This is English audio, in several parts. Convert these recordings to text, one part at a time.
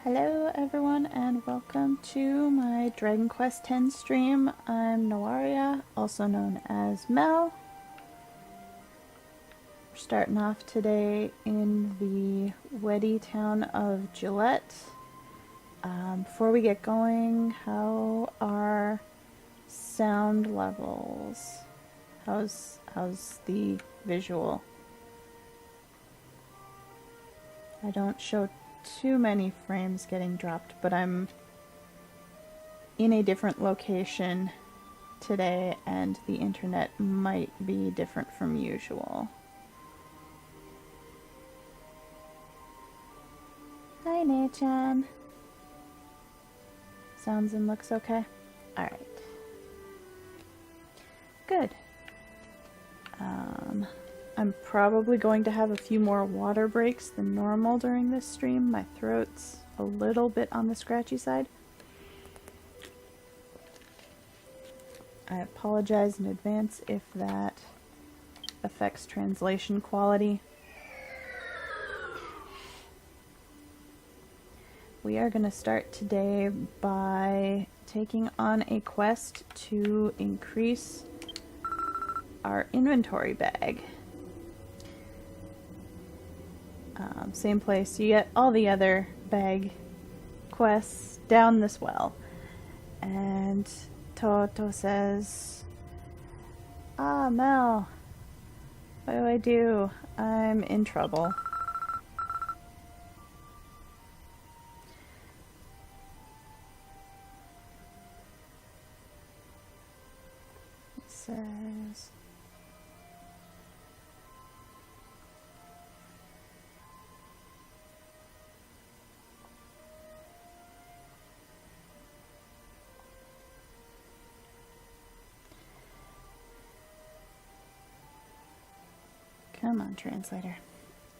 Hello everyone and welcome to my Dragon Quest X stream. I'm Nawaria, also known as Mel. We're starting off today in the Weddy town of Gillette. Before we get going, how are sound levels? How's the visual? I don't show too many frames getting dropped, but I'm in a different location today and the internet might be different from usual. Hi, Ne-chan. Sounds and looks okay? Alright. Good. I'm probably going to have a few more water breaks than normal during this stream. My throat's a little bit on the scratchy side. I apologize in advance if that affects translation quality. We are going to start today by taking on a quest to increase our inventory bag. Same place. You get all the other bag quests down this well. And Toto says, "Ah, Mel, what do I do? I'm in trouble." It says, come on, translator.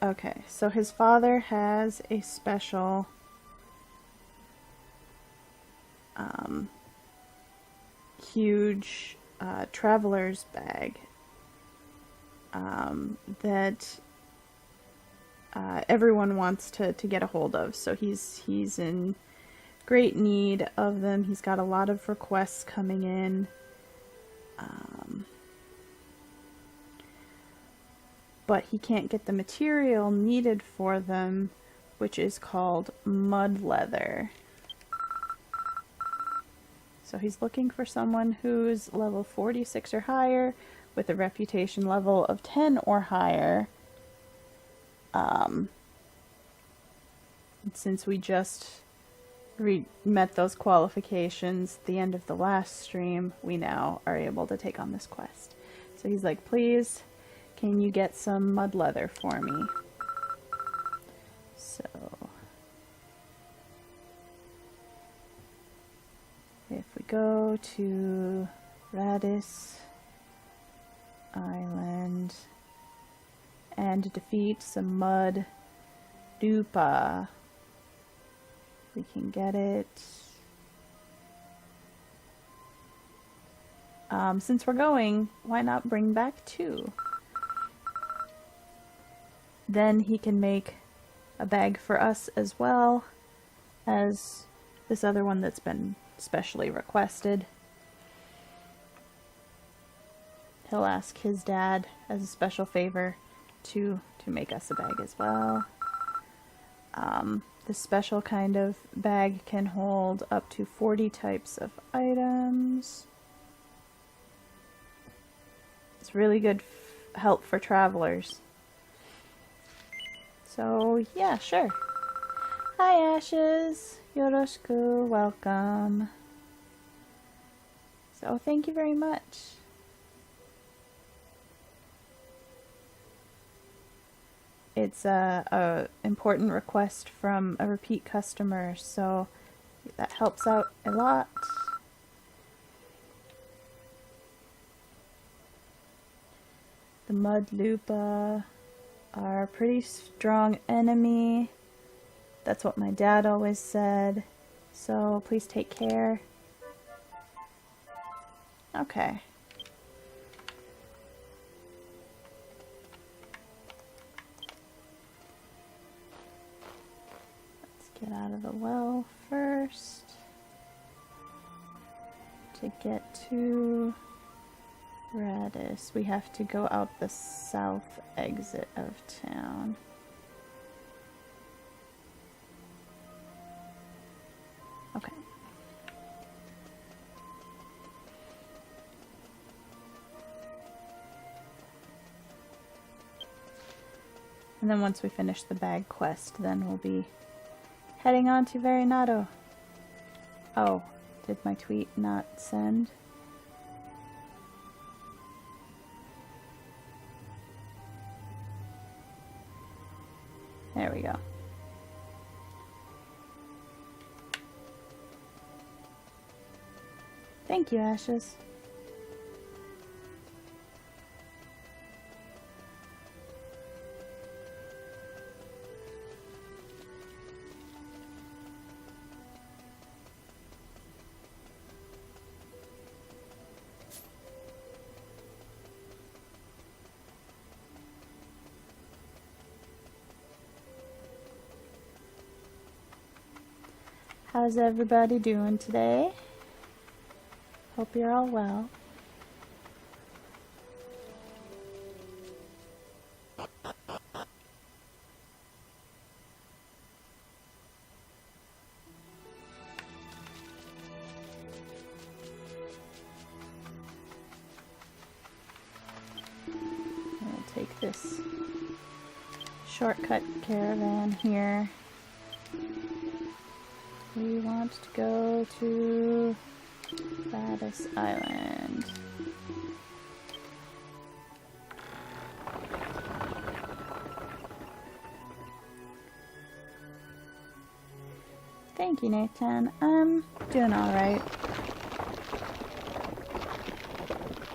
Okay, so his father has a special huge traveler's bag that everyone wants to get a hold of. So he's in great need of them. He's got a lot of requests coming in. But he can't get the material needed for them, which is called mud leather. So he's looking for someone who's level 46 or higher, with a reputation level of 10 or higher. Since we just met those qualifications at the end of the last stream, we now are able to take on this quest. So he's like, please, can you get some mud leather for me? So if we go to Radis Island and defeat some mud dupa, we can get it. Since we're going, why not bring back 2? Then he can make a bag for us as well as this other one that's been specially requested. He'll ask his dad as a special favor to make us a bag as well. This special kind of bag can hold up to 40 types of items. It's really good help for travelers. So yeah, sure. Hi Ashes, yoroshiku, welcome. So thank you very much. It's a important request from a repeat customer, so that helps out a lot. The mud lupa are a pretty strong enemy. That's what my dad always said. So please take care. Okay. Get out of the well first. To get to Radis, we have to go out the south exit of town. Okay. And then once we finish the bag quest, then we'll be heading on to Verynato. Oh, did my tweet not send? There we go. Thank you, Ashes. How's everybody doing today? Hope you're all well. I'll take this shortcut caravan here. We want to go to Radis Island. Thank you, Nathan. I'm doing alright.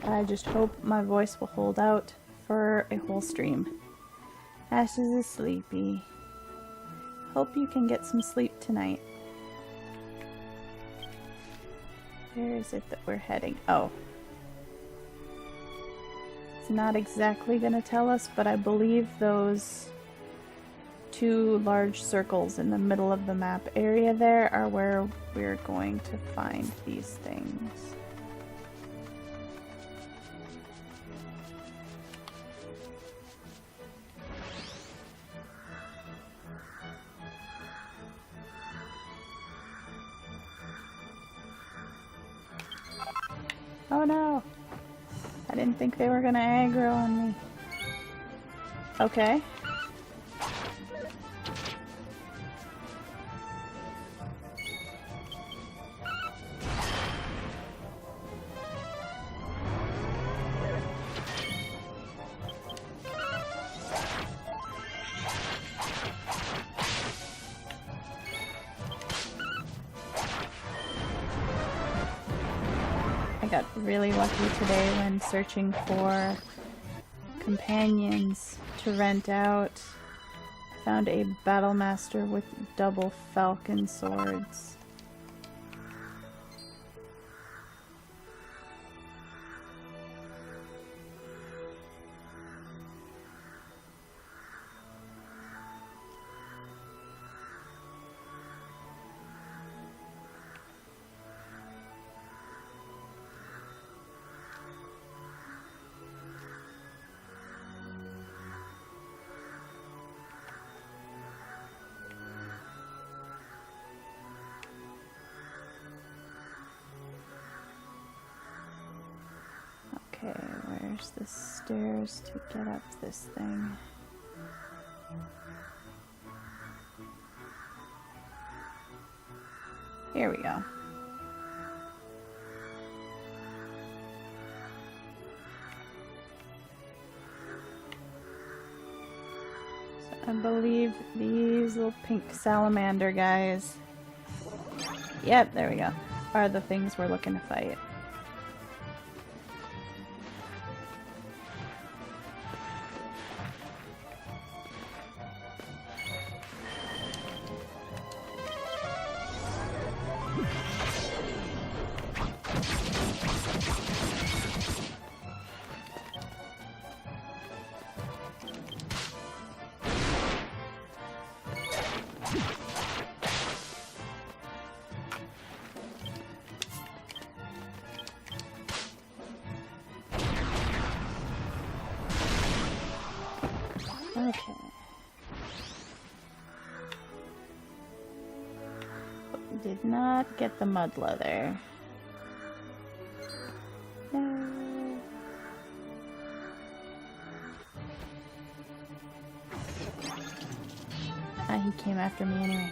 I just hope my voice will hold out for a whole stream. Ashes is sleepy. Hope you can get some sleep tonight. Where is it that we're heading? Oh. It's not exactly going to tell us, but I believe those two large circles in the middle of the map area there are where we're going to find these things. Oh no! I didn't think they were gonna aggro on me. Okay. I got really lucky today when searching for companions to rent out. Found a battle master with double falcon swords. Okay, where's the stairs to get up this thing? Here we go. So I believe these little pink salamander guys, yep, there we go, are the things we're looking to fight. Did not get the mud leather. No. Ah, he came after me anyway.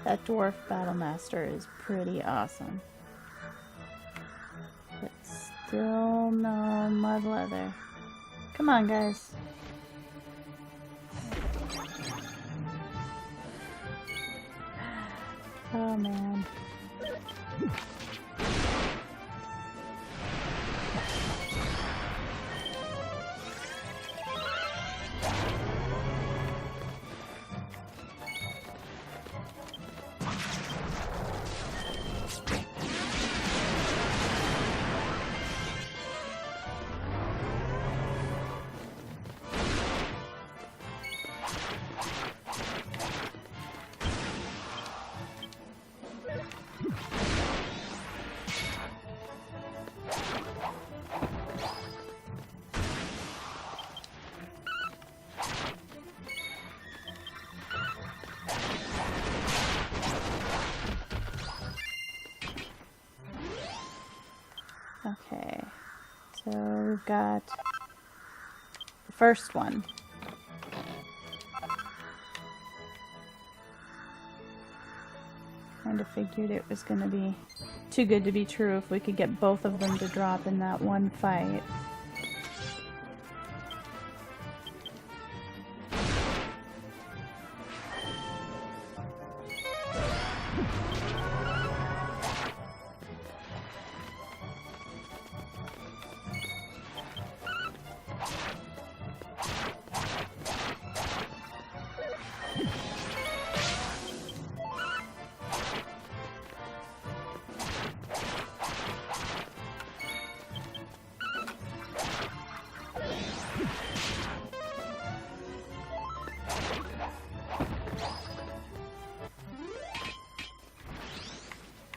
That dwarf battlemaster is pretty awesome. But still no mud leather. Come on, guys. Oh man. Okay, so we've got the first one. Kind of figured it was going to be too good to be true if we could get both of them to drop in that one fight.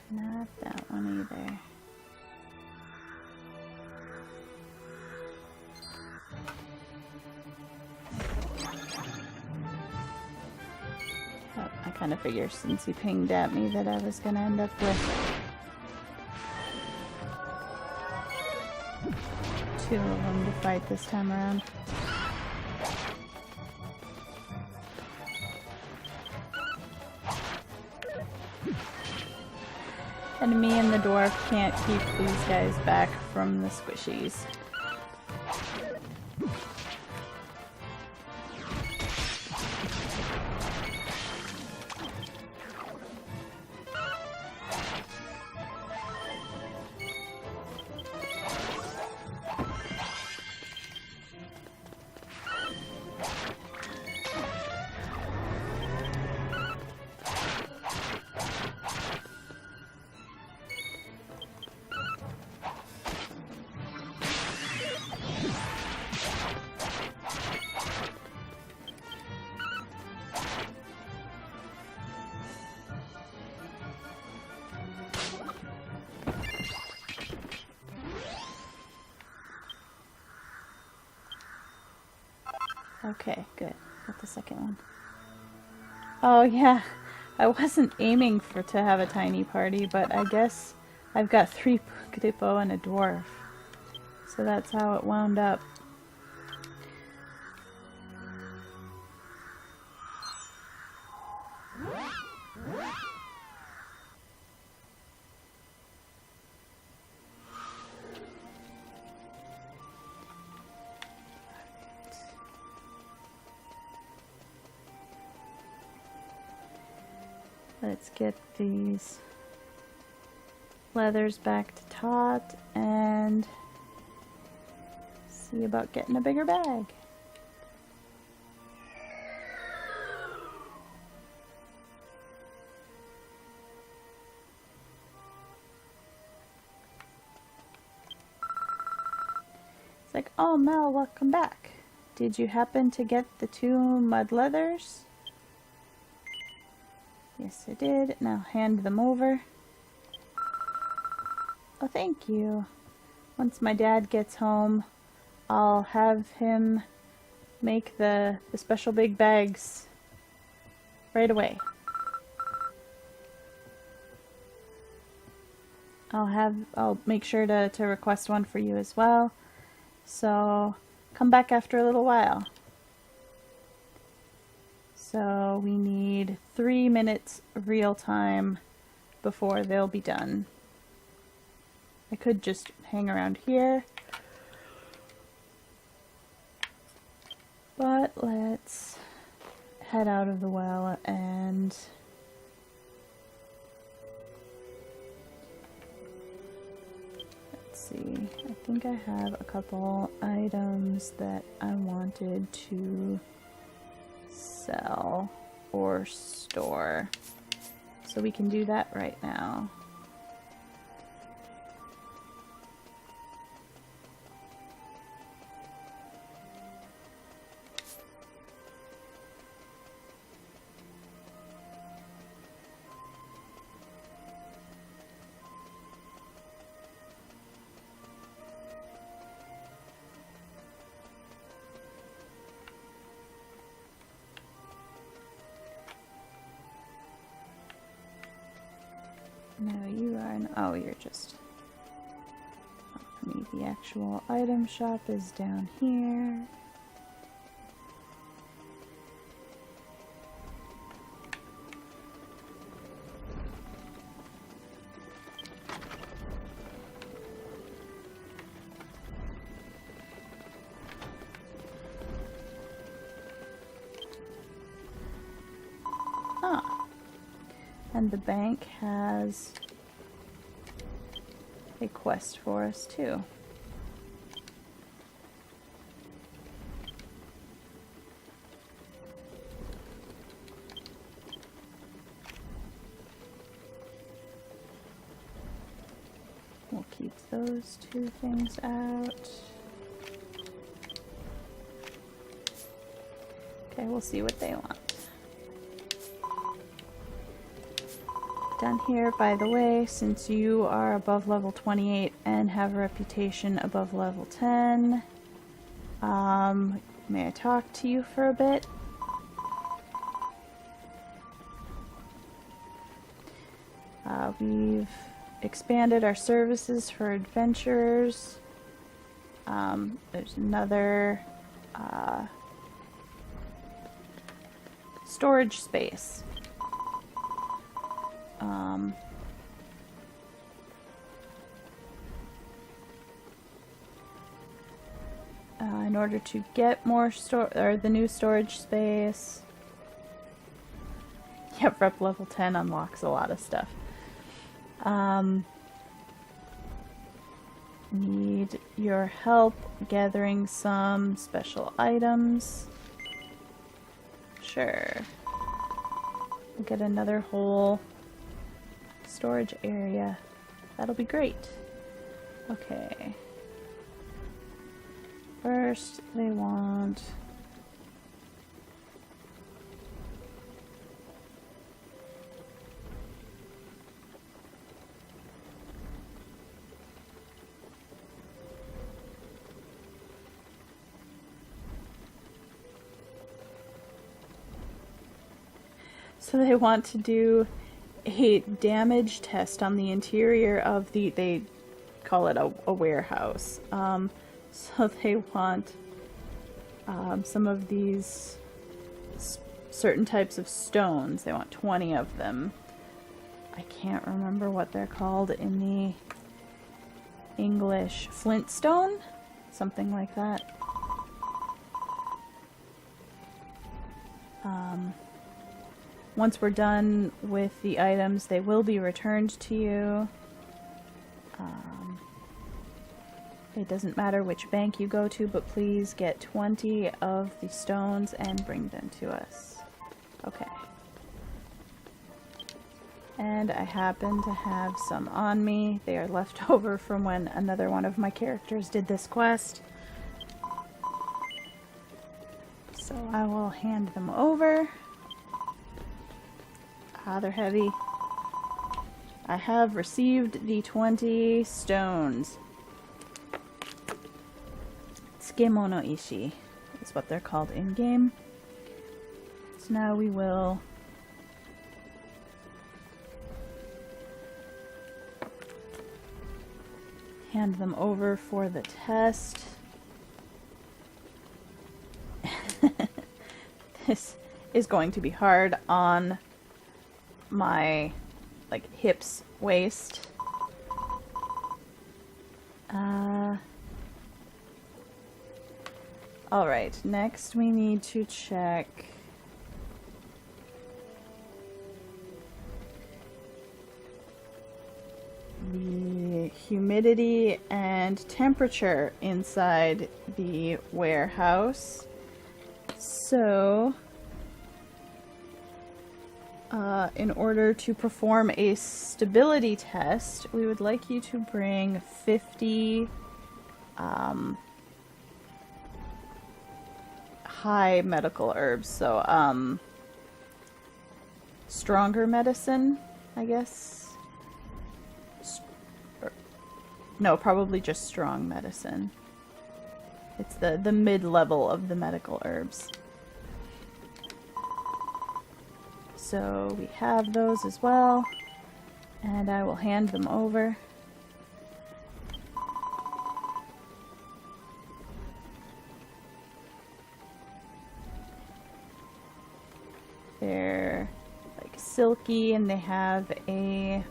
Not that one either. Oh, I kind of figured since he pinged at me that I was going to end up with two of them to fight this time around. And me and the dwarf can't keep these guys back from the squishies. Okay, good. Got the second one. Oh yeah, I wasn't aiming to have a tiny party, but I guess I've got 3 Pukadipo and a dwarf. So that's how it wound up. Let's get these leathers back to Tot and see about getting a bigger bag. It's like, oh Mel, welcome back. Did you happen to get the 2 mud leathers? Yes, I did. Now hand them over. Oh, thank you. Once my dad gets home, I'll have him make the special big bags right away. I'll make sure to request one for you as well. So come back after a little while. So we need 3 minutes real time before they'll be done. I could just hang around here, but let's head out of the well and let's see. I think I have a couple items that I wanted to sell or store, so we can do that right now. No, you are oh, you're just... The actual item shop is down here. And the bank has a quest for us too. We'll keep those 2 things out. Okay, we'll see what they want. Down here, by the way, since you are above level 28 and have a reputation above level 10, may I talk to you for a bit? We've expanded our services for adventurers. There's another storage space. In order to get more the new storage space. Yep, rep level 10 unlocks a lot of stuff. Need your help gathering some special items. Sure. We'll get another whole storage area. That'll be great. Okay. First, they want... So they want to do a damage test on the interior of they call it a warehouse. So they want some of these certain types of stones. They want 20 of them. I can't remember what they're called in the English. Flintstone? Something like that. Once we're done with the items, they will be returned to you. It doesn't matter which bank you go to, but please get 20 of the stones and bring them to us. Okay. And I happen to have some on me. They are left over from when another one of my characters did this quest. So I will hand them over. Ah, they're heavy. I have received the 20 stones. Tsukemono Ishi is what they're called in-game. So now we will hand them over for the test. This is going to be hard on my hips, waist. Alright, next we need to check the humidity and temperature inside the warehouse. So, in order to perform a stability test, we would like you to bring 50 high medical herbs. So, stronger medicine, I guess. No, probably just strong medicine. It's the mid-level of the medical herbs. So we have those as well, and I will hand them over. They're silky, and they have a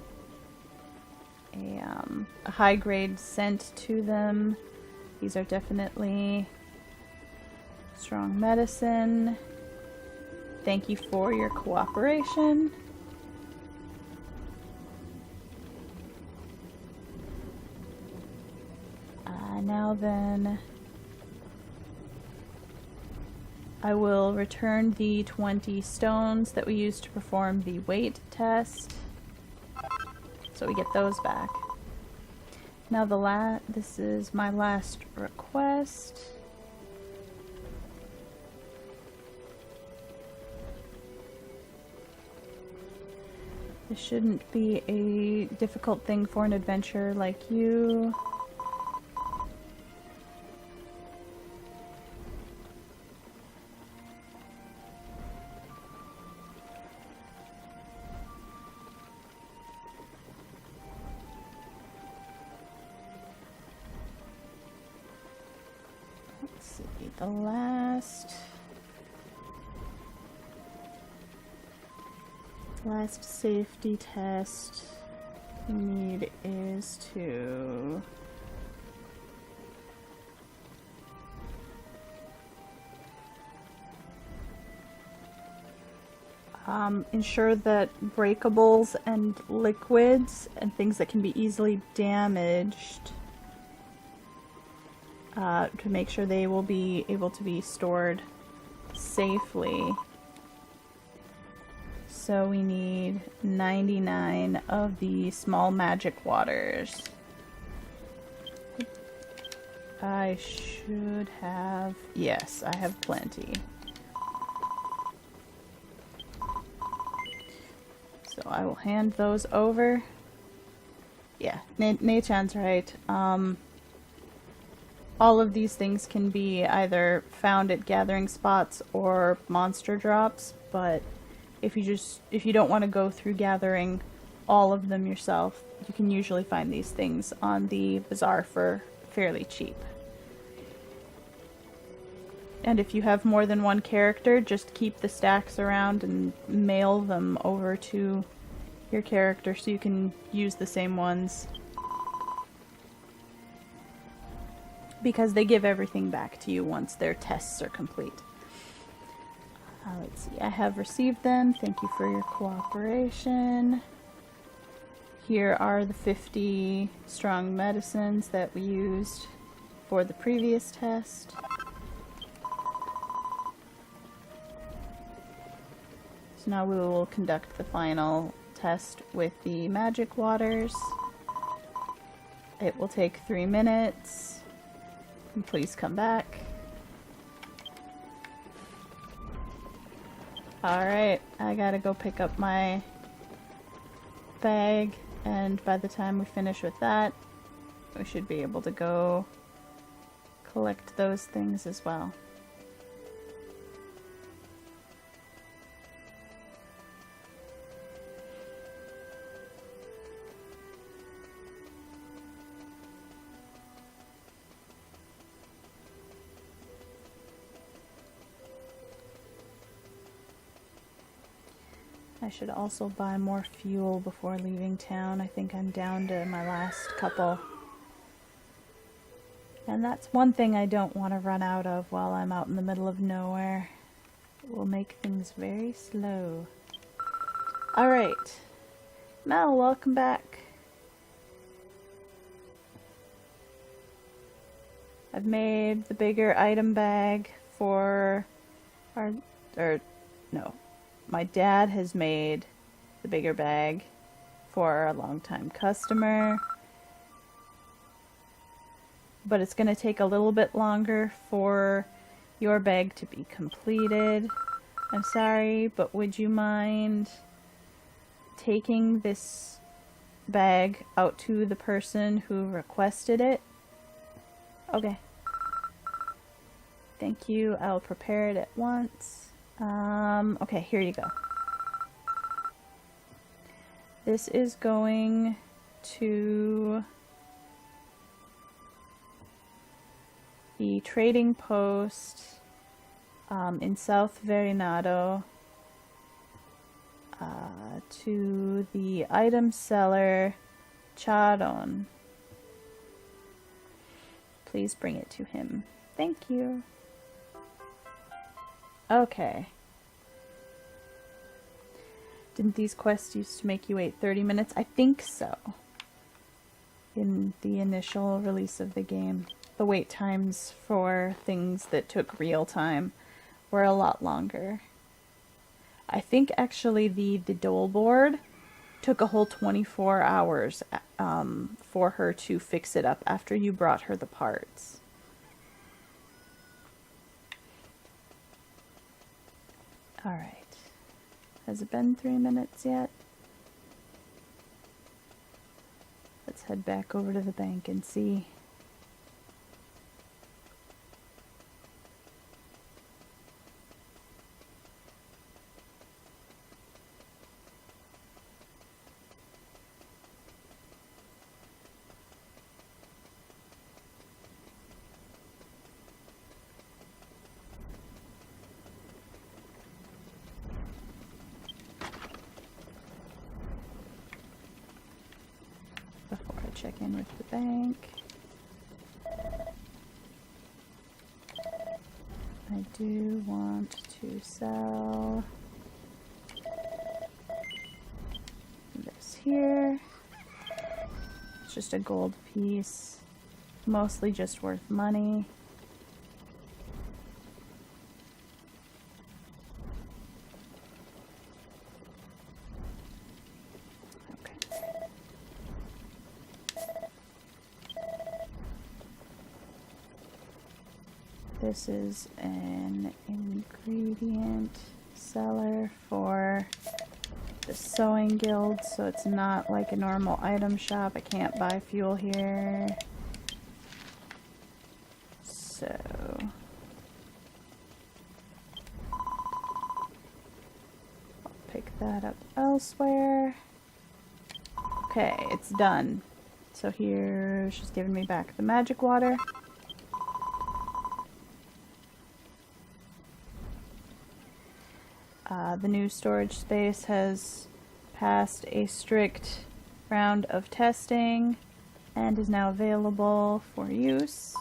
high-grade scent to them. These are definitely strong medicine. Thank you for your cooperation. Now then, I will return the 20 stones that we used to perform the weight test. So we get those back. Now this is my last request. This shouldn't be a difficult thing for an adventurer like you. Let's see, the last safety test we need is to ensure that breakables and liquids and things that can be easily damaged, to make sure they will be able to be stored safely. So we need 99 of the small magic waters. I should have... Yes, I have plenty. So I will hand those over. Yeah, Nei-chan's right. All of these things can be either found at gathering spots or monster drops, but if you don't want to go through gathering all of them yourself, you can usually find these things on the bazaar for fairly cheap. And if you have more than one character, just keep the stacks around and mail them over to your character so you can use the same ones. Because they give everything back to you once their tests are complete. Let's see, I have received them. Thank you for your cooperation. Here are the 50 strong medicines that we used for the previous test. So now we will conduct the final test with the magic waters. It will take 3 minutes. And please come back. Alright, I gotta go pick up my bag, and by the time we finish with that, we should be able to go collect those things as well. I should also buy more fuel before leaving town. I think I'm down to my last couple. And that's one thing I don't want to run out of while I'm out in the middle of nowhere. It will make things very slow. Alright. Mel, welcome back. I've made the bigger item bag for our... My dad has made the bigger bag for a long-time customer. But it's going to take a little bit longer for your bag to be completed. I'm sorry, but would you mind taking this bag out to the person who requested it? Okay. Thank you. I'll prepare it at once. Okay, here you go. This is going to the trading post in South Verinado to the item seller Charon. Please bring it to him. Thank you. Okay. Didn't these quests used to make you wait 30 minutes? I think so. In the initial release of the game. The wait times for things that took real time were a lot longer. I think actually the dole board took a whole 24 hours for her to fix it up after you brought her the parts. Alright. Has it been 3 minutes yet? Let's head back over to the bank and see. Check in with the bank. I do want to sell this here. It's just a gold piece, mostly just worth money. This is an ingredient seller for the sewing guild, so it's not like a normal item shop. I can't buy fuel here. So I'll pick that up elsewhere. Okay, it's done. So here, she's giving me back the magic water. The new storage space has passed a strict round of testing and is now available for use.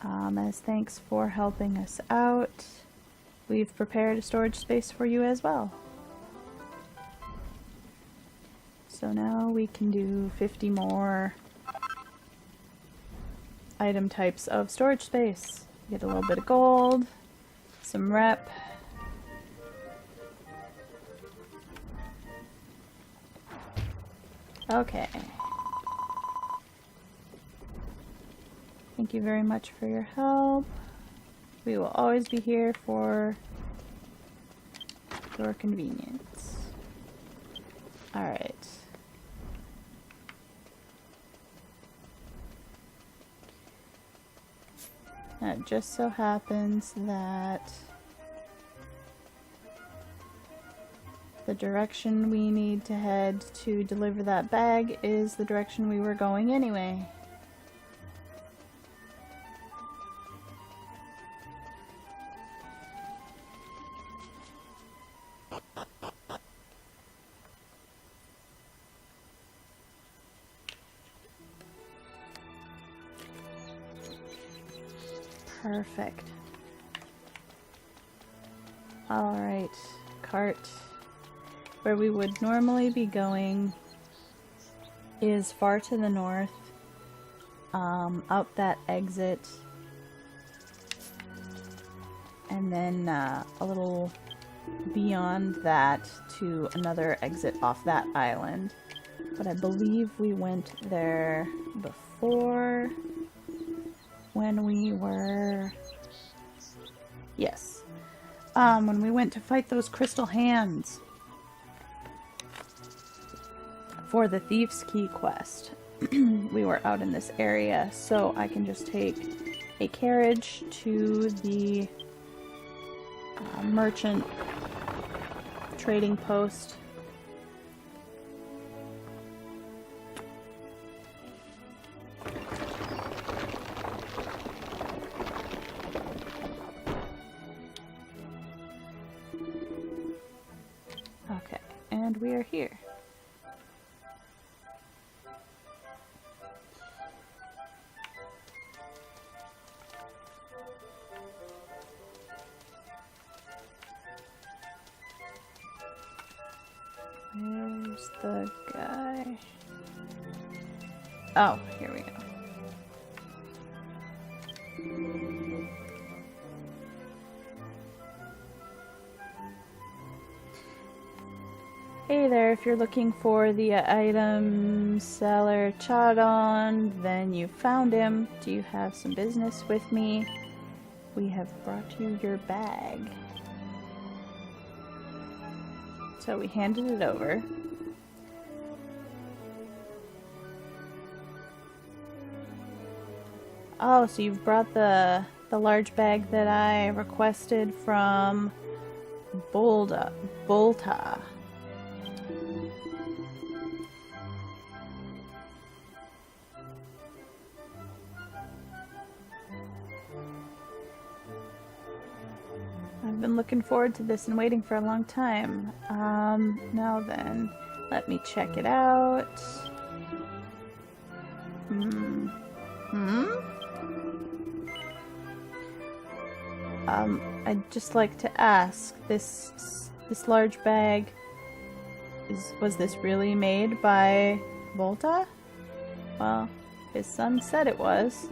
As thanks for helping us out, we've prepared a storage space for you as well. So now we can do 50 more item types of storage space. Get a little bit of gold, some rep. Okay. Thank you very much for your help. We will always be here for your convenience. Alright. Now it just so happens that the direction we need to head to deliver that bag is the direction we were going anyway. Perfect. Alright, cart. Where we would normally be going is far to the north, out that exit, and then a little beyond that to another exit off that island. But I believe we went there before when we were... Yes. When we went to fight those crystal hands for the Thief's Key quest. We were out in this area, so I can just take a carriage to the merchant trading post. Okay, and we are here. Where's the guy? Oh, here we go. Hey there, if you're looking for the item seller Chadon, then you found him. Do you have some business with me? We have brought you your bag. So we handed it over. Oh, so you've brought the large bag that I requested from Bolta. I've been looking forward to this and waiting for a long time. Now then, let me check it out. I'd just like to ask, this large bag, was this really made by Volta? Well, his son said it was.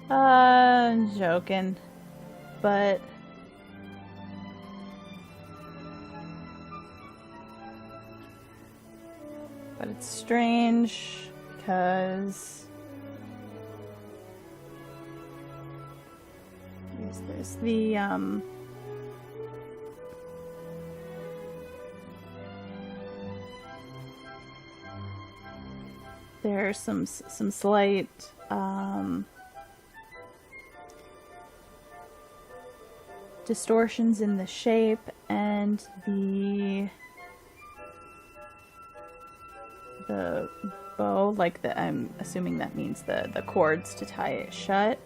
I'm joking. But it's strange because is this the there's some slight distortions in the shape and the bow, like I'm assuming that means the cords to tie it shut.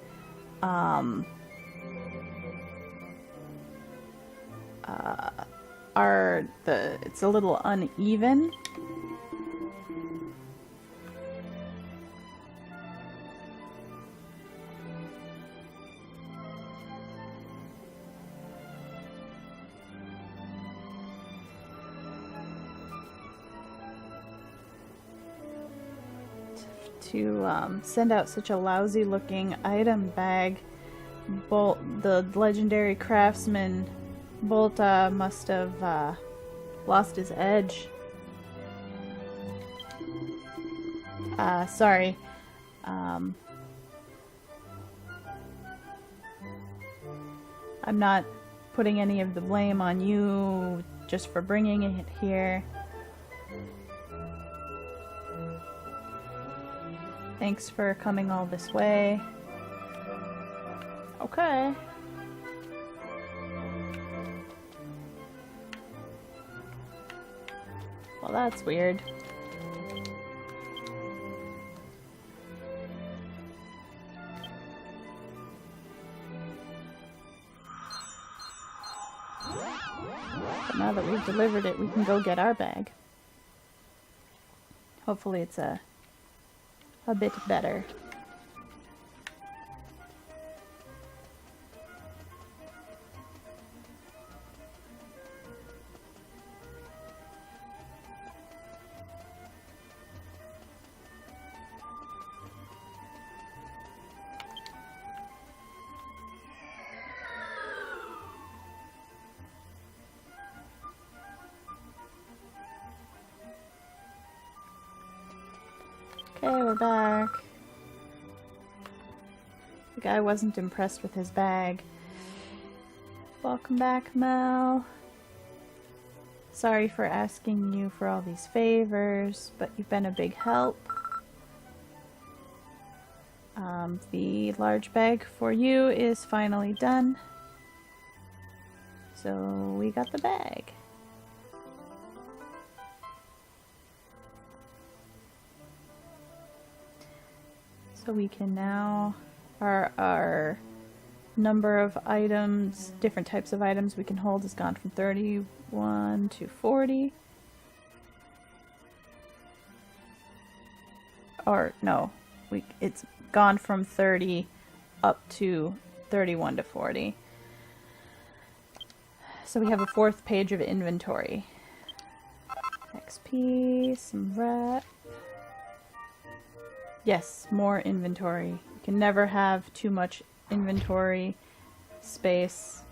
It's a little uneven. To send out such a lousy looking item bag, the legendary craftsman Bolta must have lost his edge. Sorry. I'm not putting any of the blame on you just for bringing it here. Thanks for coming all this way. Okay. Well, that's weird. But now that we've delivered it, we can go get our bag. Hopefully it's a bit better. Okay, we're back. The guy wasn't impressed with his bag. Welcome back, Mel. Sorry for asking you for all these favors, but you've been a big help. The large bag for you is finally done. So we got the bag. So we can now, our number of items, different types of items we can hold has gone from 31 to 40. Or no, it's gone from 30 up to 31 to 40. So we have a 4th page of inventory. XP, some rat. Yes, more inventory. You can never have too much inventory space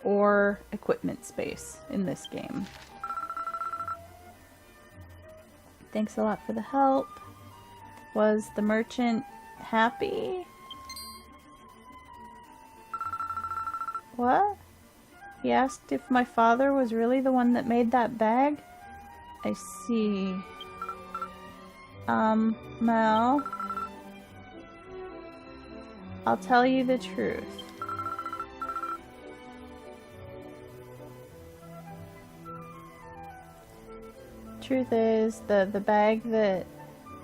or equipment space in this game. Thanks a lot for the help. Was the merchant happy? What? He asked if my father was really the one that made that bag? I see. Mel, I'll tell you the truth. Truth is, the bag that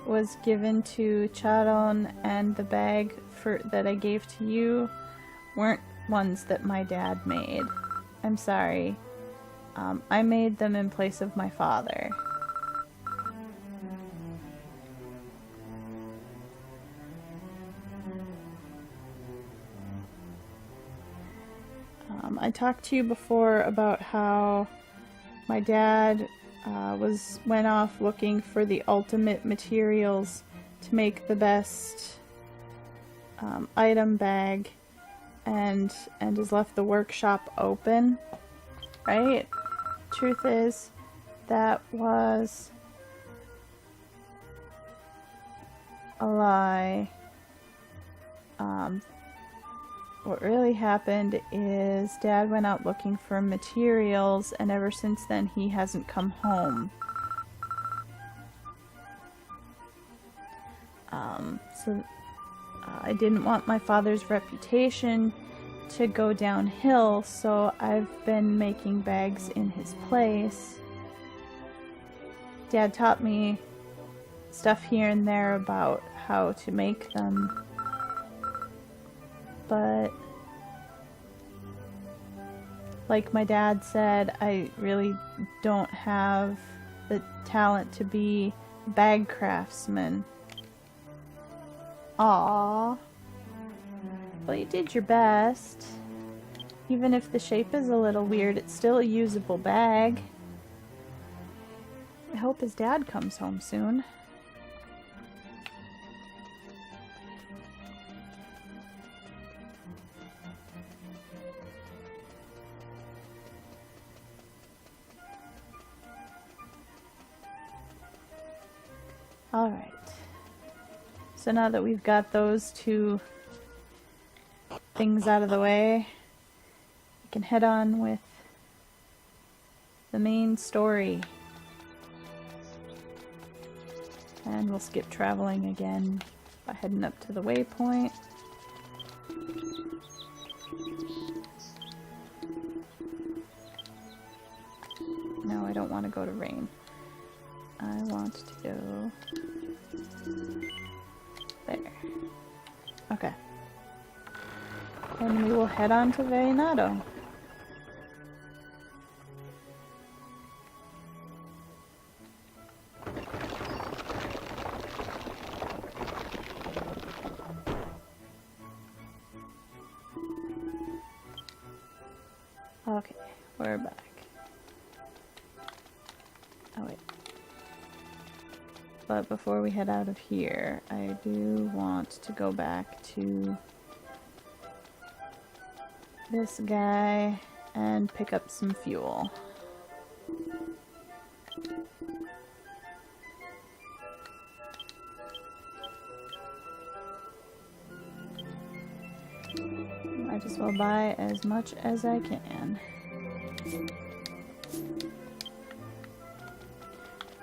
was given to Charon and the bag that I gave to you weren't ones that my dad made. I'm sorry. I made them in place of my father. I talked to you before about how my dad went off looking for the ultimate materials to make the best item bag and has left the workshop open, right? Truth is, that was a lie. What really happened is Dad went out looking for materials, and ever since then he hasn't come home. I didn't want my father's reputation to go downhill, so I've been making bags in his place. Dad taught me stuff here and there about how to make them, but like my dad said, I really don't have the talent to be a bag craftsman. Aww. Well, you did your best. Even if the shape is a little weird, it's still a usable bag. I hope his dad comes home soon. Alright. So now that we've got those two things out of the way, we can head on with the main story. And we'll skip traveling again by heading up to the waypoint. No, I don't want to go to rain. I want to go there. Okay. And we will head on to Verynato. Okay, we're back. Oh wait. But before we head out of here, I do want to go back to this guy and pick up some fuel. Might as well buy as much as I can.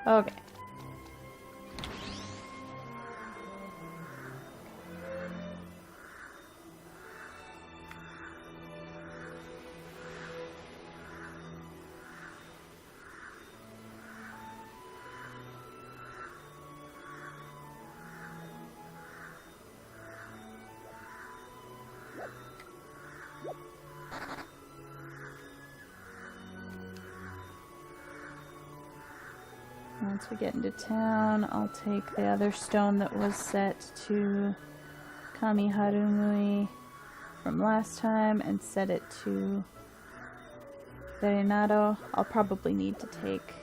Okay. Once we get into town, I'll take the other stone that was set to Kami Harumui from last time and set it to Verynato. I'll probably need to take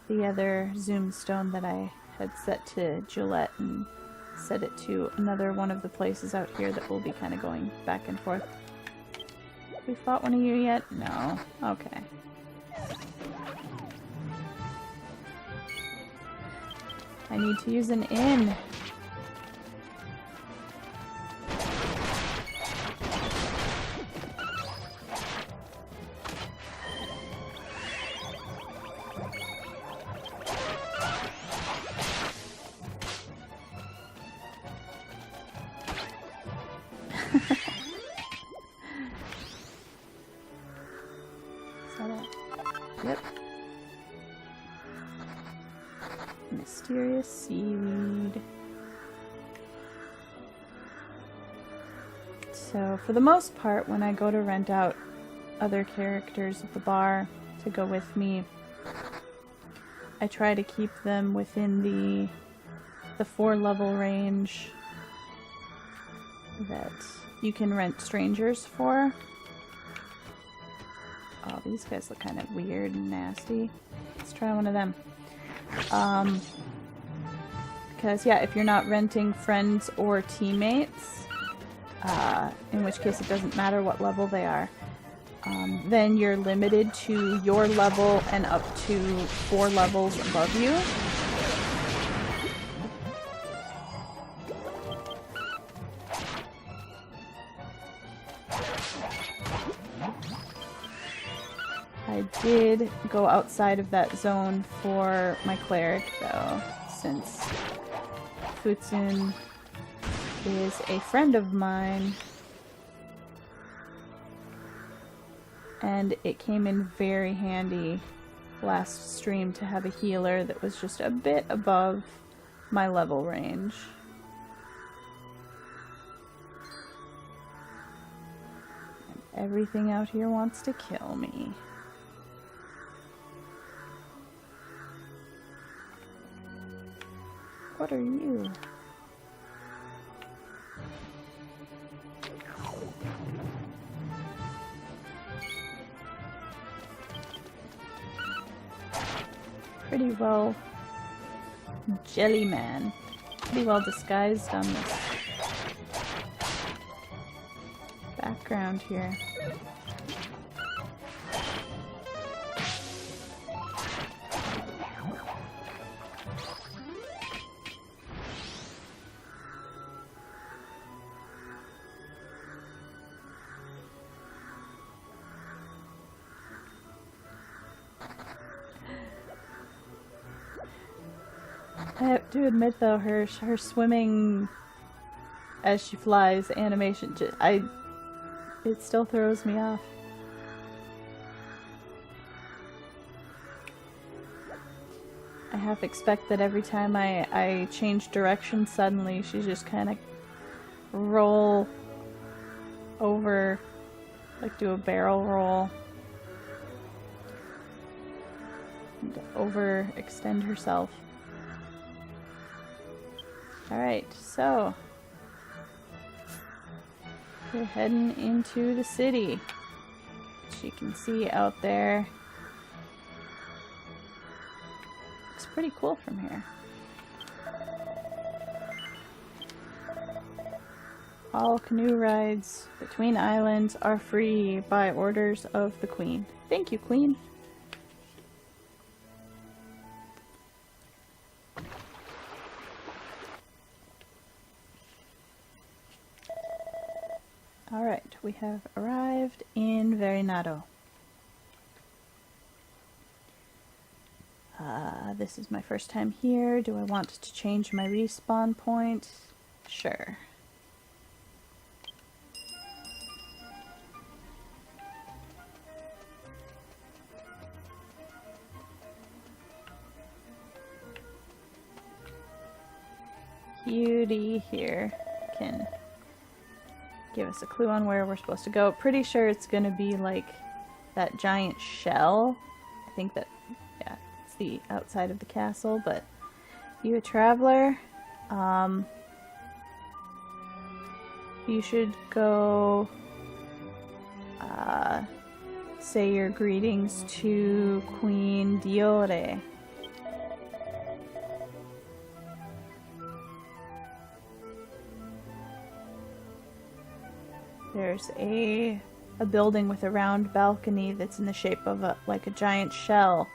the other zoom stone that I had set to Gillette and set it to another one of the places out here that will be kind of going back and forth. Have we fought one of you yet? No. Okay. I need to use an inn. Yep. Mysterious seaweed. So, for the most part, when I go to rent out other characters at the bar to go with me, I try to keep them within the 4-level range that you can rent strangers for. Oh, these guys look kind of weird and nasty. Let's try one of them. Because, yeah, if you're not renting friends or teammates, in which case it doesn't matter what level they are, then you're limited to your level and up to 4 levels above you. I did go outside of that zone for my cleric, though, since Futsun is a friend of mine. and it came in very handy last stream to have a healer that was just a bit above my level range. And everything out here wants to kill me. What are you? Pretty well Jellyman. Pretty well disguised on this background here. I have to admit though, her swimming as she flies animation, it still throws me off. I half expect that every time I change direction suddenly she just kind of roll over, like do a barrel roll and overextend herself. Alright, so we're heading into the city. As you can see out there, looks pretty cool from here. All canoe rides between islands are free by orders of the Queen. Thank you, Queen. Alright, we have arrived in Verynato. This is my first time here. Do I want to change my respawn point? Sure. Cutie here can give us a clue on where we're supposed to go. Pretty sure it's gonna be like that giant shell. I think that, yeah, it's the outside of the castle, but you a traveler, you should go say your greetings to Queen Diore. There's a building with a round balcony that's in the shape of like a giant shell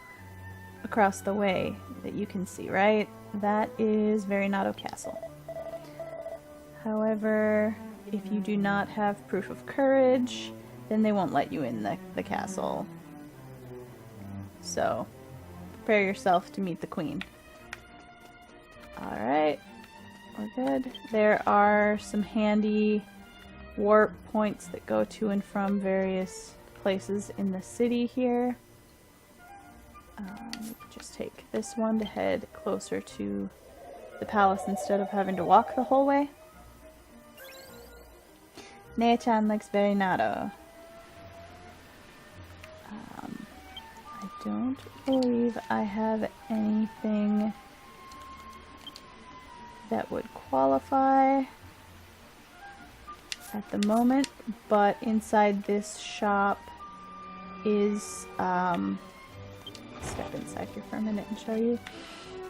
across the way that you can see, right? That is Verynato Castle. However, if you do not have proof of courage, then they won't let you in the castle. So, prepare yourself to meet the Queen. Alright, we're good. There are some handy warp points that go to and from various places in the city here. Just take this one to head closer to the palace instead of having to walk the whole way. Nea-chan likes Verynato. I don't believe I have anything that would qualify at the moment, but inside this shop is, step inside here for a minute and show you.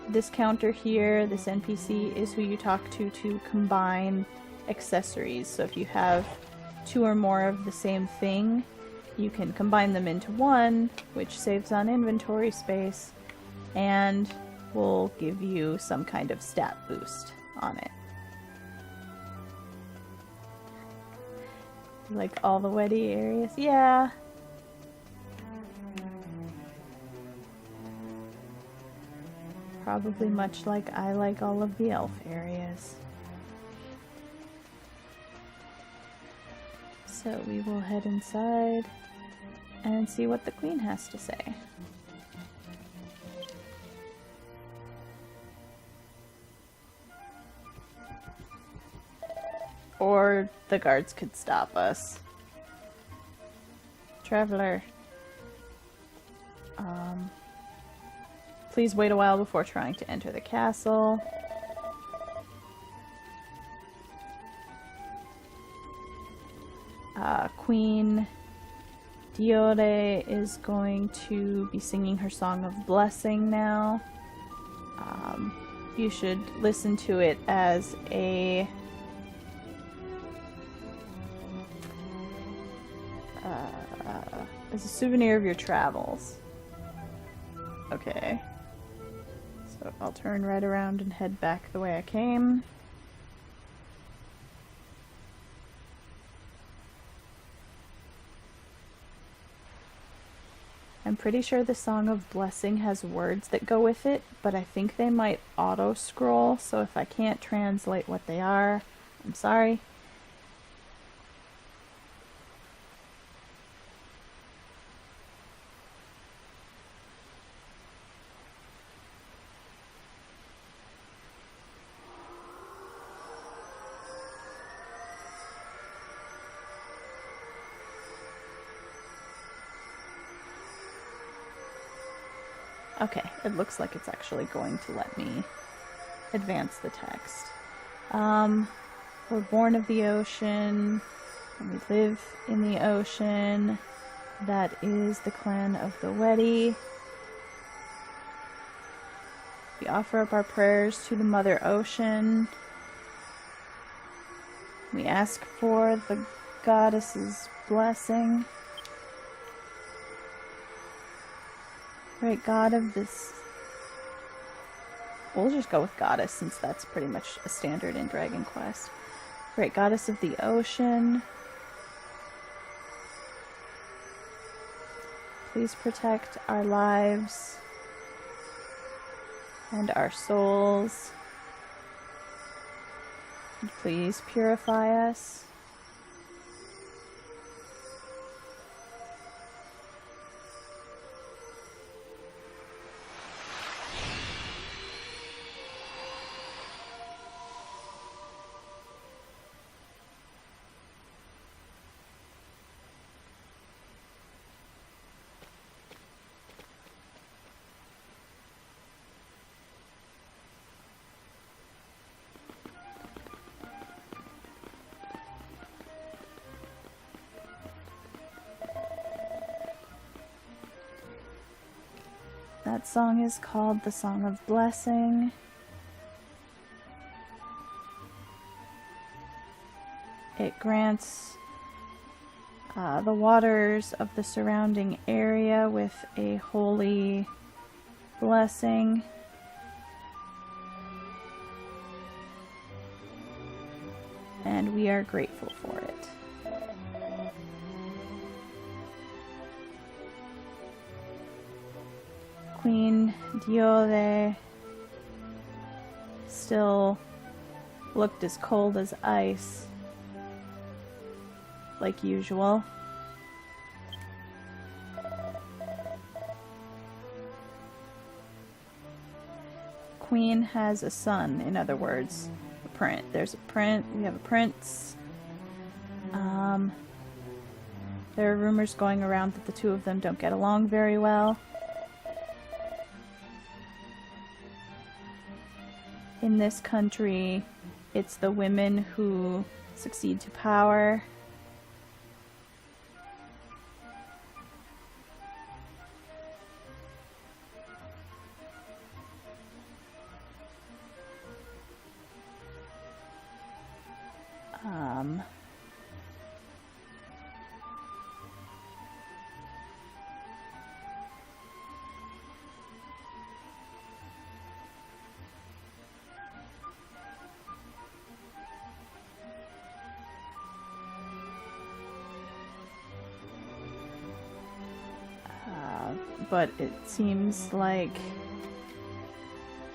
This counter here, this NPC, is who you talk to combine accessories. So if you have two or more of the same thing, you can combine them into one, which saves on inventory space, and will give you some kind of stat boost on it. Like all the wetty areas? Yeah. Probably much like I like all of the elf areas. So we will head inside and see what the queen has to say. Or the guards could stop us. Traveler. Please wait a while before trying to enter the castle. Queen Diore is going to be singing her song of blessing now. You should listen to it as a souvenir of your travels. Okay. So I'll turn right around and head back the way I came. I'm pretty sure the Song of Blessing has words that go with it, but I think they might auto-scroll, so if I can't translate what they are, I'm sorry. Okay, it looks like it's actually going to let me advance the text. We're born of the ocean, and we live in the ocean. That is the clan of the Wedi. We offer up our prayers to the Mother Ocean. We ask for the goddess's blessing. Great god of this... We'll just go with goddess, since that's pretty much a standard in Dragon Quest. Great goddess of the ocean. Please protect our lives and our souls. And please purify us. That song is called the Song of Blessing. It grants the waters of the surrounding area with a holy blessing. And we are grateful for it. Queen Diode still looked as cold as ice, like usual. Queen has a son, in other words, a prince. There's a prince. We have a prince. There are rumors going around that the two of them don't get along very well. In this country, it's the women who succeed to power. But it seems like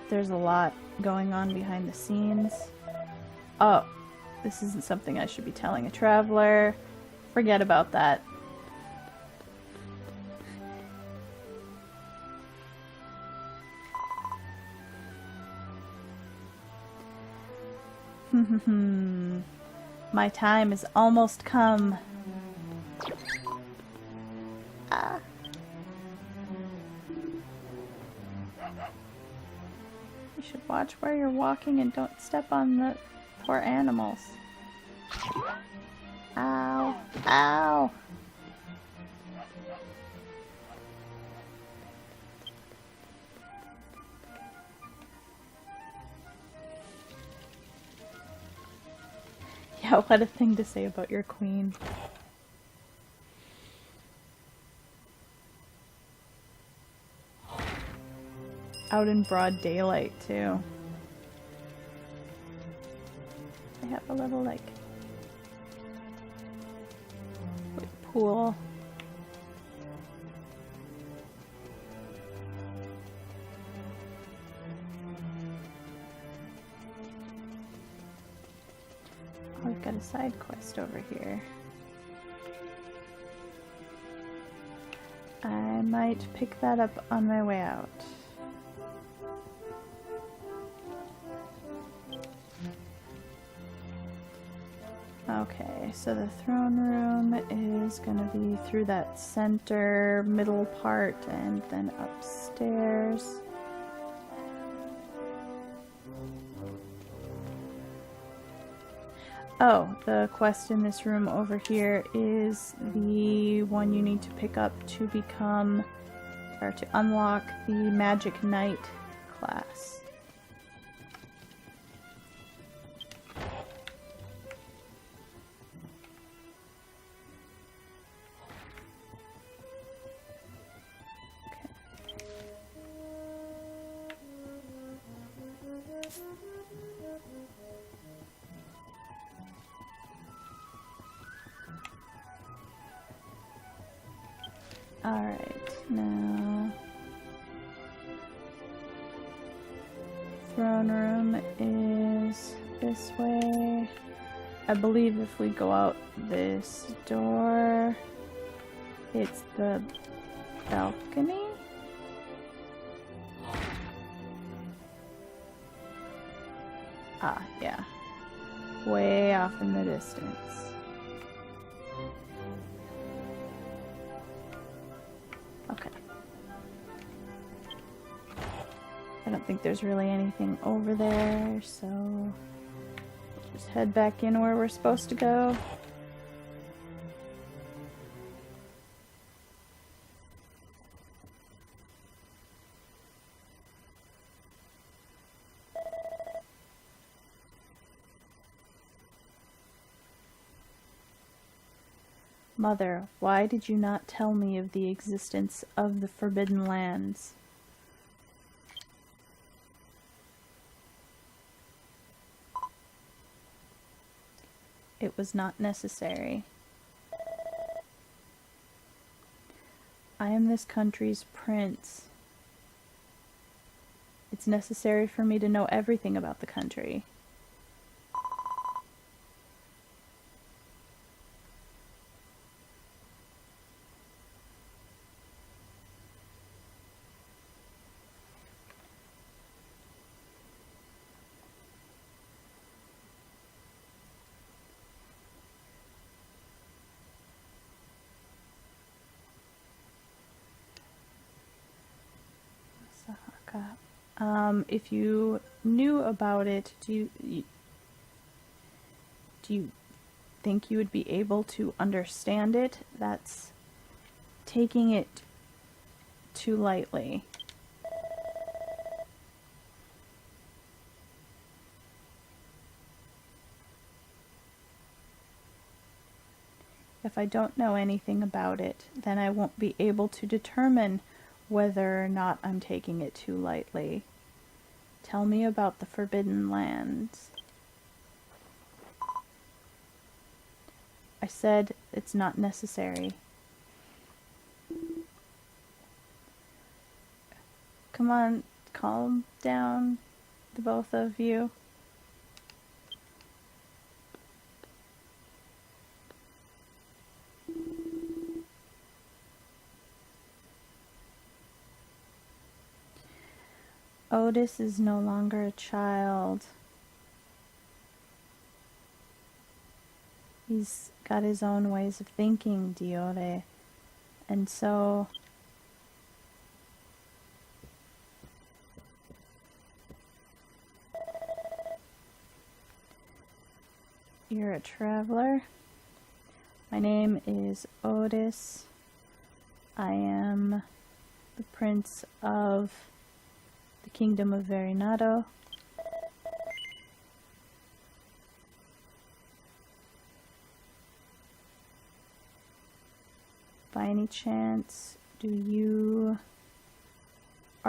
there's a lot going on behind the scenes. Oh, this isn't something I should be telling a traveler. Forget about that. My time has almost come. You should watch where you're walking and don't step on the poor animals. Ow. Ow. Yeah, what a thing to say about your queen. Out in broad daylight, too. They have a little, like pool. Oh, we've got a side quest over here. I might pick that up on my way out. Okay, so the throne room is going to be through that center middle part and then upstairs. Oh, the quest in this room over here is the one you need to pick up to become, or to unlock the Magic Knight class. Alright, now throne room is this way. I believe if we go out this door, it's the balcony? Ah, yeah. Way off in the distance. Okay. I don't think there's really anything over there, so we'll just head back in where we're supposed to go. Mother, why did you not tell me of the existence of the Forbidden Lands? It was not necessary. I am this country's prince. It's necessary for me to know everything about the country. If you knew about it, do you think you would be able to understand it? That's taking it too lightly. If I don't know anything about it, then I won't be able to determine whether or not I'm taking it too lightly. Tell me about the Forbidden Lands. I said it's not necessary. Come on, calm down, the both of you. Otis is no longer a child. He's got his own ways of thinking, Diore. And so... You're a traveler. My name is Otis. I am the Prince of the Kingdom of Verinado. By any chance, are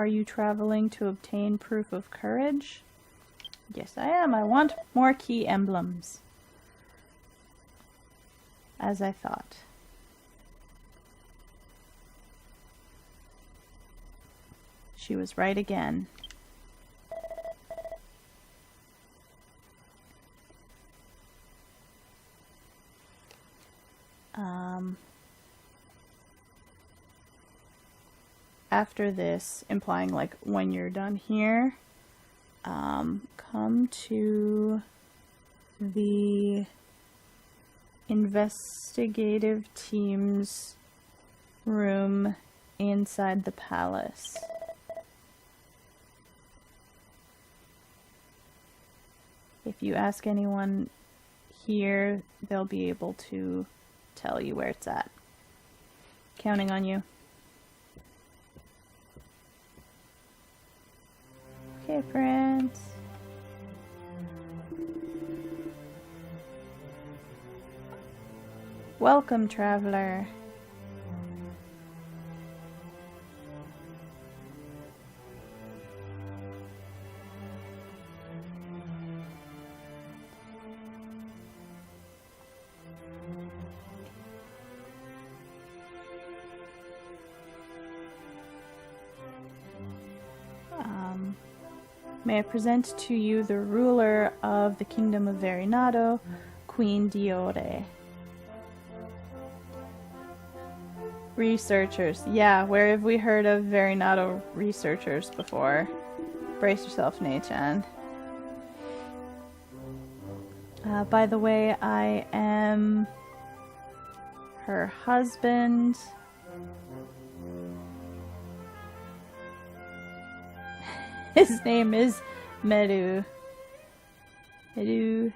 you traveling to obtain proof of courage? Yes, I am. I want more key emblems. As I thought. She was right again. After this, implying like when you're done here, come to the investigative team's room inside the palace. If you ask anyone here, they'll be able to tell you where it's at. Counting on you. Okay, Prince. Welcome, traveler. May I present to you the ruler of the Kingdom of Verinado, Queen Diore. Researchers. Yeah, where have we heard of Verynato researchers before? Brace yourself, Nei-chan. By the way, I am her husband. His name is Meru. Meru.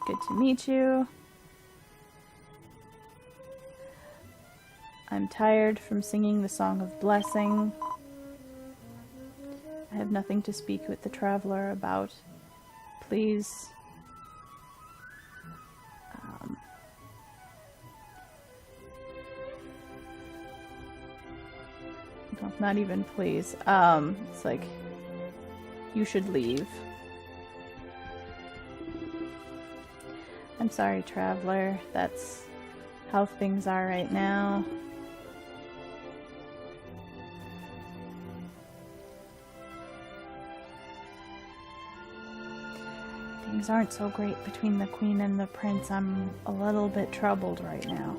Good to meet you. I'm tired from singing the Song of Blessing. I have nothing to speak with the traveler about. Please. No, not even please. It's like, you should leave. I'm sorry, traveler. That's how things are right now. Things aren't so great between the queen and the prince. I'm a little bit troubled right now.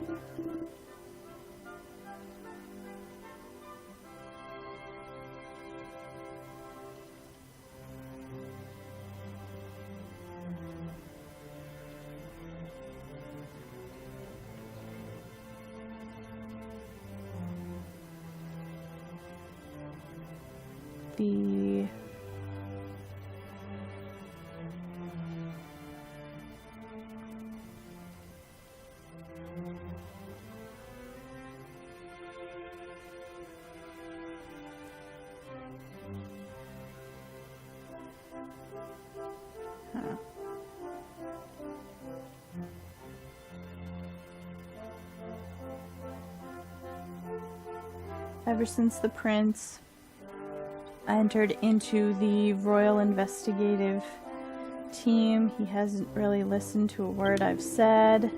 Ever since the prince entered into the royal investigative team, he hasn't really listened to a word I've said.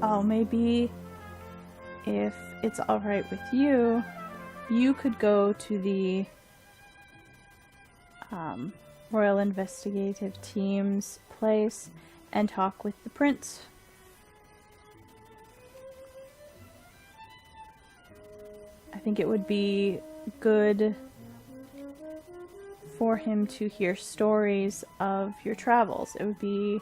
Oh, maybe if it's alright with you, you could go to the royal investigative team's place and talk with the prince. I think it would be good for him to hear stories of your travels. It would be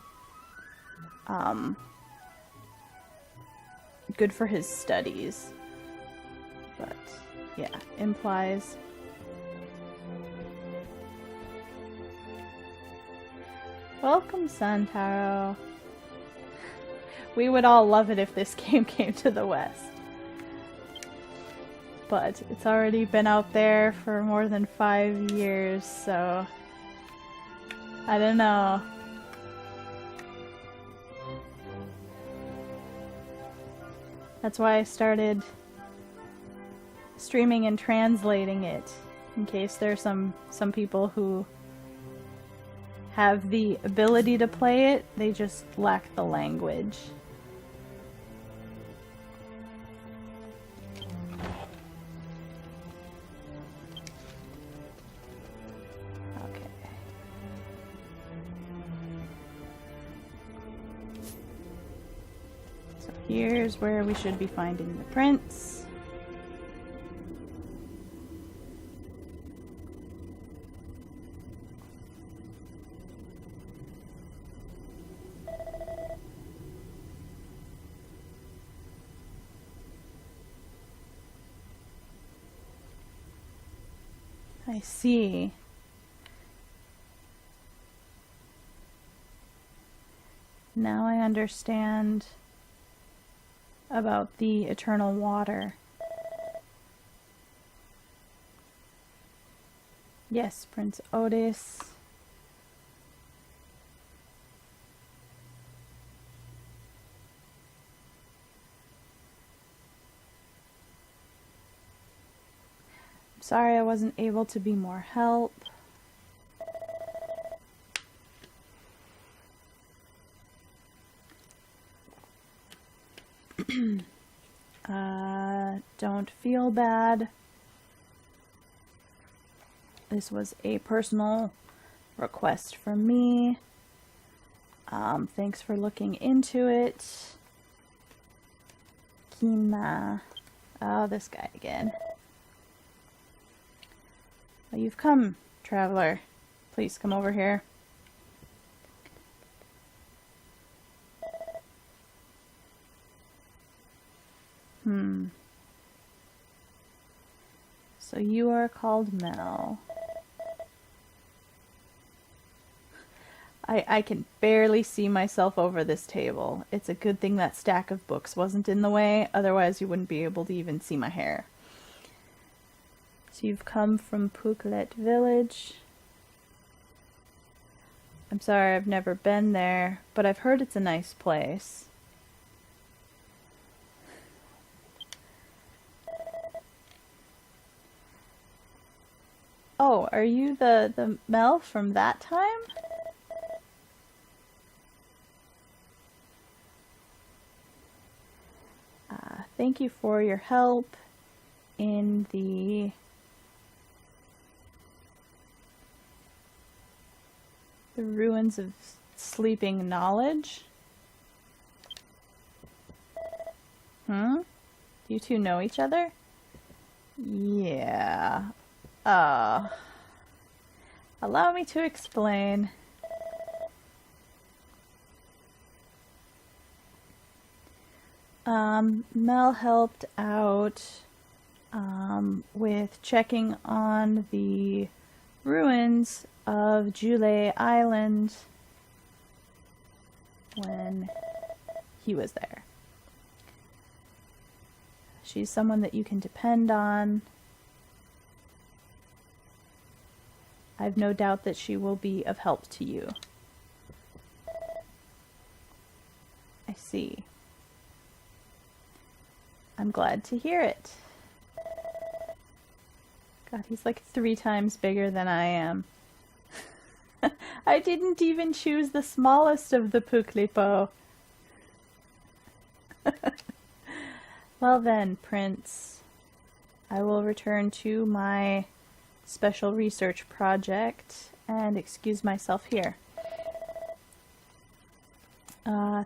good for his studies. But yeah, implies. Welcome, Santaro. We would all love it if this game came to the West. But it's already been out there for more than 5 years, so I don't know. That's why I started streaming and translating it, in case there's some people who have the ability to play it, they just lack the language. Okay. So here's where we should be finding the prince. I see. Now I understand about the eternal water. Yes, Prince Otis. Sorry I wasn't able to be more help. Don't feel bad. This was a personal request from me. Thanks for looking into it. Kina. Oh, this guy again. Well, you've come, traveler. Please come over here. So you are called Mel. I can barely see myself over this table. It's a good thing that stack of books wasn't in the way, otherwise you wouldn't be able to even see my hair. So you've come from Puklet Village. I'm sorry, I've never been there, but I've heard it's a nice place. Oh, are you the Mel from that time? Thank you for your help in the ruins of sleeping knowledge. You two know each other? Yeah. Allow me to explain. Mel helped out with checking on the ruins of Jule Island when he was there. She's someone that you can depend on. I've no doubt that she will be of help to you. I see. I'm glad to hear it. God, he's like 3 times bigger than I am. I didn't even choose the smallest of the Puklipo. Well then, Prince, I will return to my special research project and excuse myself here.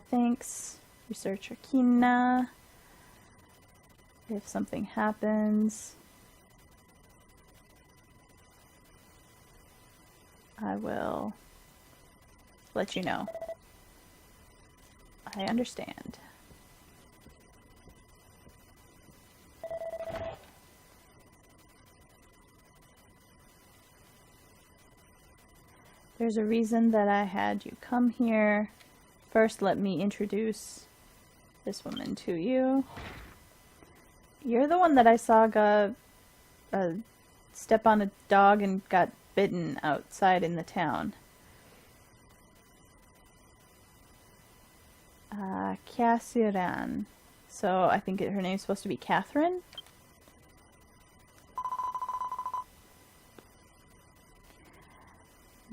Thanks, Researcher Kina. If something happens, I will let you know. I understand. There's a reason that I had you come here. First, let me introduce this woman to you. You're the one that I saw step on a dog and got bitten outside in the town. Cassiran. So I think her name's supposed to be Catherine?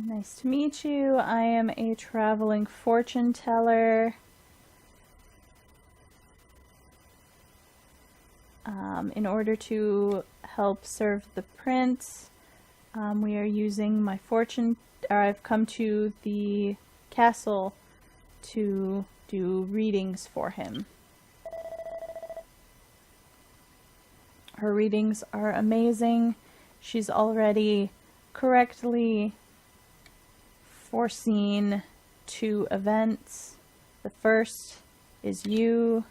Nice to meet you. I am a traveling fortune teller. In order to help serve the prince, we are using my fortune, or I've come to the castle to do readings for him. Her readings are amazing. She's already correctly foreseen 2 events. The first is you.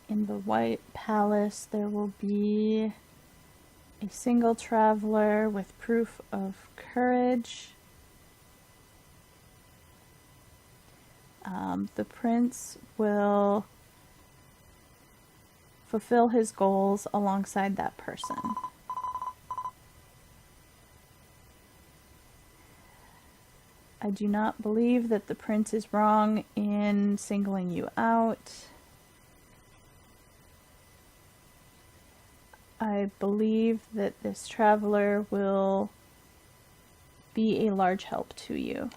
In the White Palace, there will be a single traveler with proof of courage. The prince will fulfill his goals alongside that person. I do not believe that the prince is wrong in singling you out. I believe that this traveler will be a large help to you.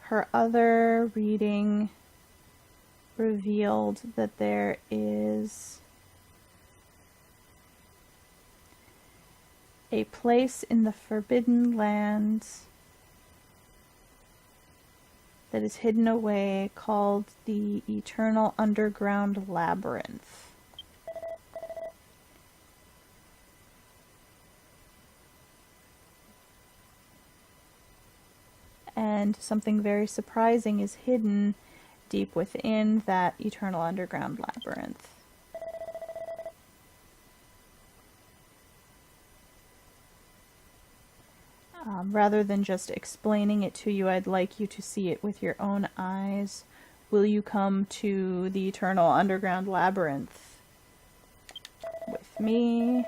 Her other reading revealed that there is a place in the Forbidden Lands that is hidden away called the Eternal Underground Labyrinth. And something very surprising is hidden deep within that Eternal Underground Labyrinth. Rather than just explaining it to you, I'd like you to see it with your own eyes. Will you come to the Eternal Underground Labyrinth with me?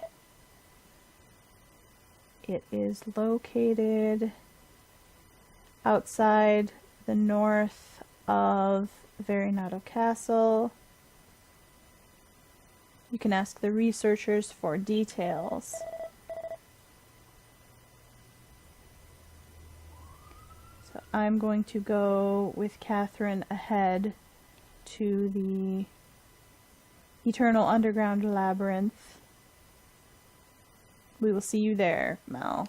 It is located outside the north of Verynato Castle. You can ask the researchers for details. So I'm going to go with Catherine ahead to the Eternal Underground Labyrinth. We will see you there, Mel.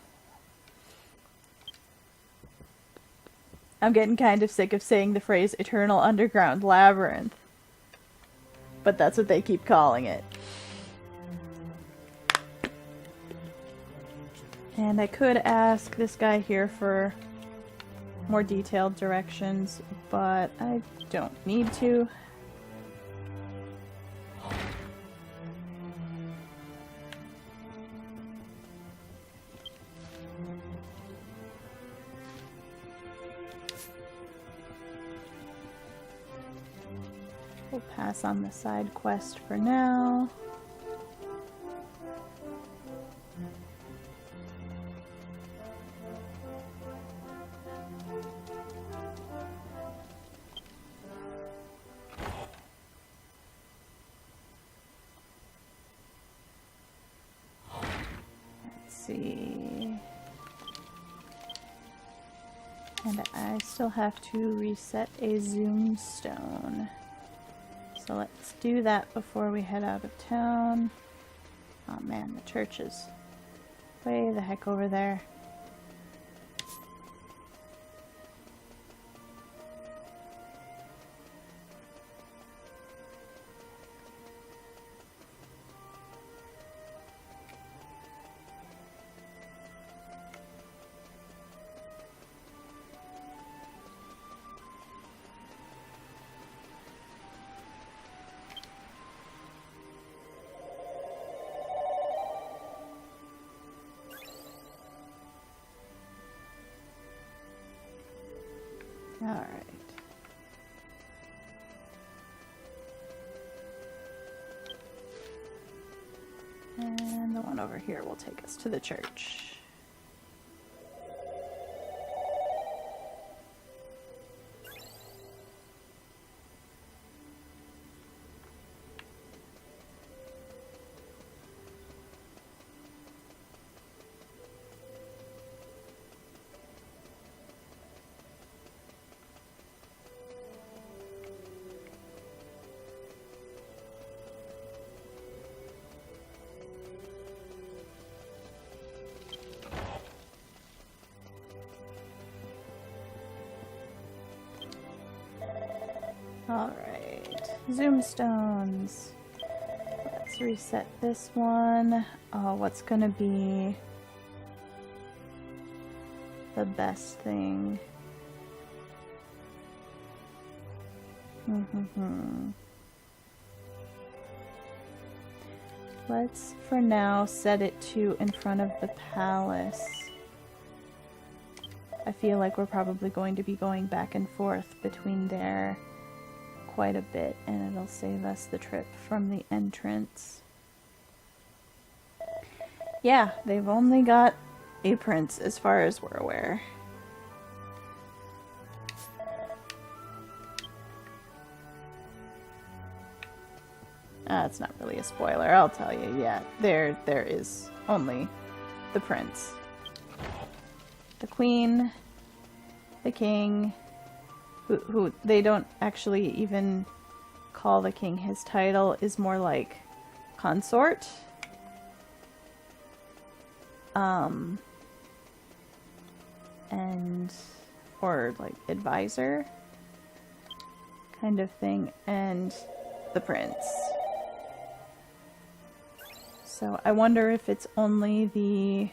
I'm getting kind of sick of saying the phrase Eternal Underground Labyrinth. But that's what they keep calling it. And I could ask this guy here for more detailed directions, but I don't need to. We'll pass on the side quest for now. Let's see. And I still have to reset a zoom stone. So let's do that before we head out of town. Oh man, the church is way the heck over there. Alright. And the one over here will take us to the church. Alright, zoom stones. Let's reset this one. Oh, what's gonna be the best thing? Let's, for now, set it to in front of the palace. I feel like we're probably going to be going back and forth between there quite a bit, and it'll save us the trip from the entrance. Yeah, they've only got a prince as far as we're aware. It's not really a spoiler, I'll tell you. Yeah, there is only the prince. The queen, the king, who they don't actually even call the king his title, is more like consort. Or like advisor kind of thing, and the prince. So I wonder if it's only the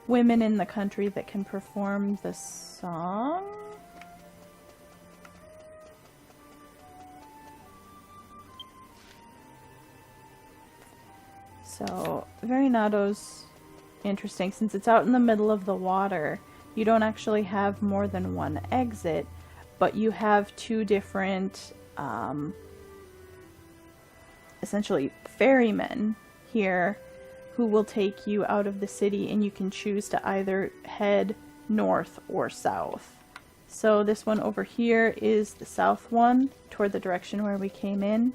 women in the country that can perform the song? So Verinado's interesting. Since it's out in the middle of the water, you don't actually have more than one exit, but you have two different essentially ferrymen here who will take you out of the city, and you can choose to either head north or south. So this one over here is the south one, toward the direction where we came in,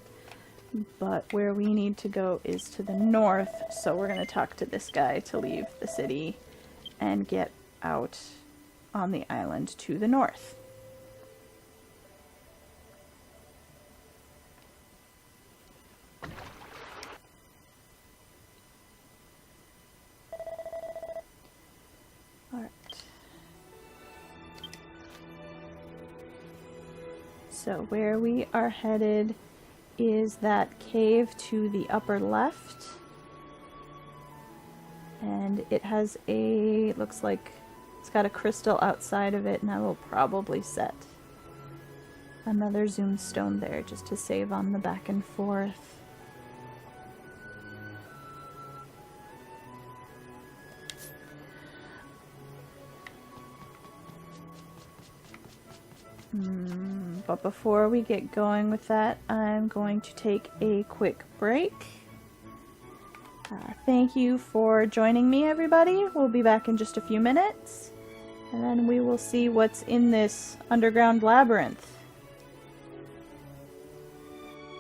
but where we need to go is to the north, so we're going to talk to this guy to leave the city and get out on the island to the north. So where we are headed is that cave to the upper left. And it has a, looks like it's got a crystal outside of it, and I will probably set another zoom stone there just to save on the back and forth. But before we get going with that, I'm going to take a quick break. Thank you for joining me, everybody. We'll be back in just a few minutes, and then we will see what's in this underground labyrinth.